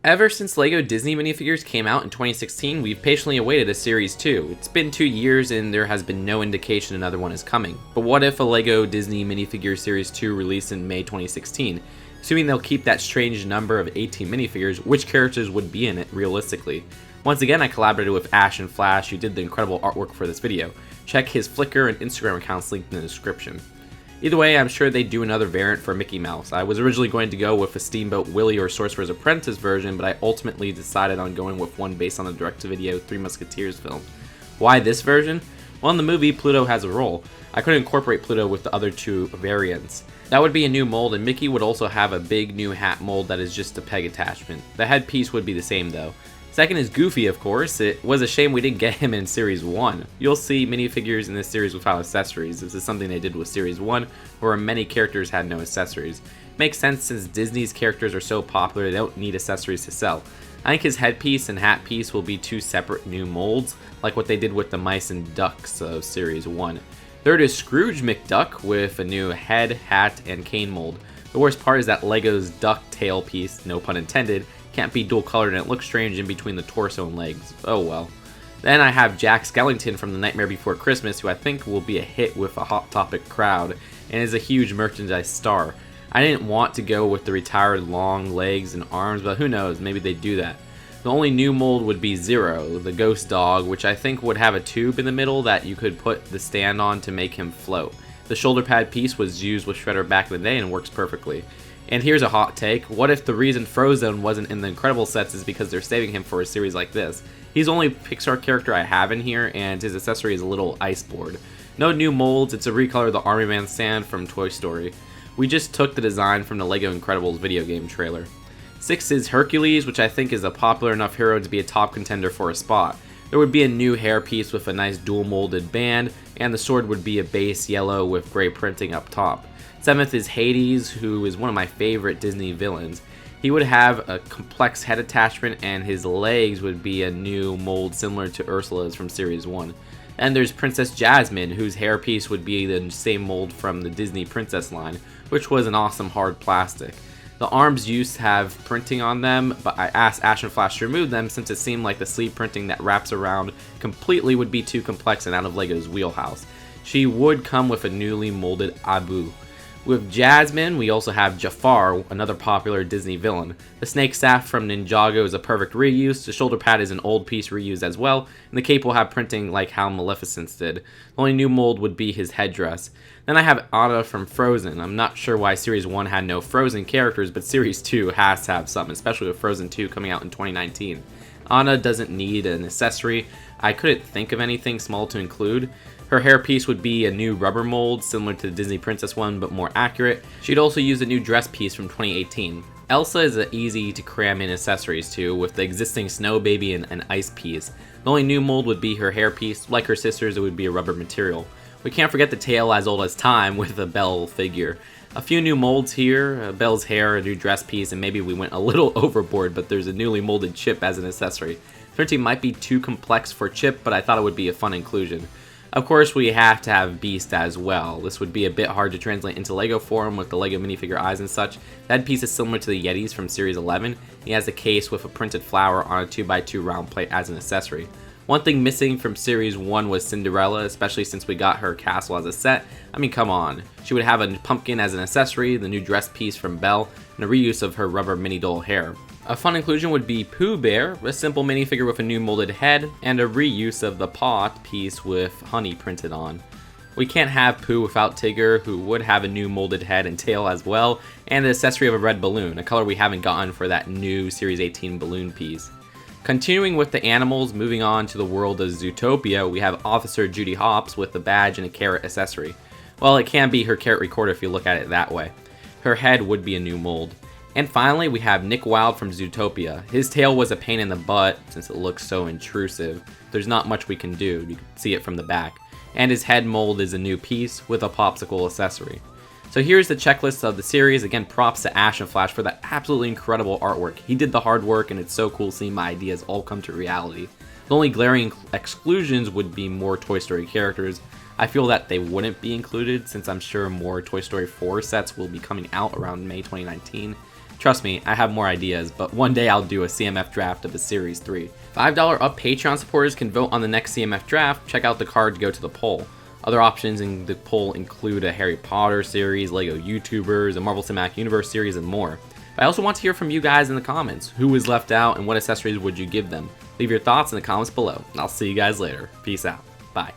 Ever since LEGO Disney Minifigures came out in 2016, we've patiently awaited a Series 2. It's been 2 years and there has been no indication another one is coming. But what if a LEGO Disney Minifigures Series 2 released in May 2016? Assuming they'll keep that strange number of 18 minifigures, which characters would be in it realistically? Once again, I collaborated with Ash and Flash, who did the incredible artwork for this video. Check his Flickr and Instagram accounts linked in the description. Either way, I'm sure they'd do another variant for Mickey Mouse. I was originally going to go with a Steamboat Willie or Sorcerer's Apprentice version, but I ultimately decided on going with one based on the direct-to-video Three Musketeers film. Why this version? Well, in the movie, Pluto has a role. I couldn't incorporate Pluto with the other two variants. That would be a new mold, and Mickey would also have a big new hat mold that is just a peg attachment. The headpiece would be the same though. Second is Goofy, of course. It was a shame we didn't get him in Series 1. You'll see minifigures in this series without accessories. This is something they did with Series 1, where many characters had no accessories. Makes sense since Disney's characters are so popular they don't need accessories to sell. I think his headpiece and hat piece will be two separate new molds, like what they did with the Mice and Ducks of Series 1. Third is Scrooge McDuck with a new head, hat, and cane mold. The worst part is that LEGO's duck tail piece, no pun intended, can't be dual colored and it looks strange in between the torso and legs. Oh well. Then I have Jack Skellington from The Nightmare Before Christmas, who I think will be a hit with a Hot Topic crowd and is a huge merchandise star. I didn't want to go with the retired long legs and arms, but who knows, maybe they'd do that. The only new mold would be Zero, the ghost dog, which I think would have a tube in the middle that you could put the stand on to make him float. The shoulder pad piece was used with Shredder back in the day and works perfectly. And here's a hot take: what if the reason Frozen wasn't in the Incredible sets is because they're saving him for a series like this? He's the only Pixar character I have in here, and his accessory is a little ice board. No new molds, it's a recolor of the Army Man stand from Toy Story. We just took the design from the LEGO Incredibles video game trailer. 6 is Hercules, which I think is a popular enough hero to be a top contender for a spot. There would be a new hairpiece with a nice dual molded band, and the sword would be a base yellow with gray printing up top. 7th is Hades, who is one of my favorite Disney villains. He would have a complex head attachment and his legs would be a new mold similar to Ursula's from Series 1. And there's Princess Jasmine, whose hairpiece would be the same mold from the Disney Princess line, which was an awesome hard plastic. The arms used to have printing on them, but I asked Ash and Flash to remove them since it seemed like the sleeve printing that wraps around completely would be too complex and out of LEGO's wheelhouse. She would come with a newly molded Abu. With Jasmine, we also have Jafar, another popular Disney villain. The snake staff from Ninjago is a perfect reuse, the shoulder pad is an old piece reused as well, and the cape will have printing like how Maleficent's did. The only new mold would be his headdress. Then I have Anna from Frozen. I'm not sure why Series 1 had no Frozen characters, but Series 2 has to have some, especially with Frozen 2 coming out in 2019. Anna doesn't need an accessory. I couldn't think of anything small to include. Her hairpiece would be a new rubber mold, similar to the Disney Princess one, but more accurate. She'd also use a new dress piece from 2018. Elsa is easy to cram in accessories to, with the existing Snow Baby and an ice piece. The only new mold would be her hairpiece. Like her sisters, it would be a rubber material. We can't forget the tail as old as time with the Belle figure. A few new molds here, Belle's hair, a new dress piece, and maybe we went a little overboard, but there's a newly molded Chip as an accessory. Printing might be too complex for Chip, but I thought it would be a fun inclusion. Of course, we have to have Beast as well. This would be a bit hard to translate into LEGO form with the LEGO minifigure eyes and such. That piece is similar to the Yetis from Series 11. He has a case with a printed flower on a 2x2 round plate as an accessory. One thing missing from Series 1 was Cinderella, especially since we got her castle as a set. I mean, come on. She would have a pumpkin as an accessory, the new dress piece from Belle, and a reuse of her rubber mini doll hair. A fun inclusion would be Pooh Bear, a simple minifigure with a new molded head, and a reuse of the pot piece with honey printed on. We can't have Pooh without Tigger, who would have a new molded head and tail as well, and the accessory of a red balloon, a color we haven't gotten for that new Series 18 balloon piece. Continuing with the animals, moving on to the world of Zootopia, we have Officer Judy Hopps with a badge and a carrot accessory. Well, it can be her carrot recorder if you look at it that way. Her head would be a new mold. And finally, we have Nick Wilde from Zootopia. His tail was a pain in the butt since it looks so intrusive. There's not much we can do, you can see it from the back. And his head mold is a new piece with a popsicle accessory. So here's the checklist of the series. Again, props to Ash and Flash for that absolutely incredible artwork. He did the hard work and it's so cool seeing my ideas all come to reality. The only glaring exclusions would be more Toy Story characters. I feel that they wouldn't be included since I'm sure more Toy Story 4 sets will be coming out around May 2019. Trust me, I have more ideas, but one day I'll do a CMF draft of a Series 3. $5 up Patreon supporters can vote on the next CMF draft. Check out the card to go to the poll. Other options in the poll include a Harry Potter series, LEGO YouTubers, a Marvel Cinematic Universe series, and more. But I also want to hear from you guys in the comments. Who was left out and what accessories would you give them? Leave your thoughts in the comments below. And I'll see you guys later. Peace out. Bye.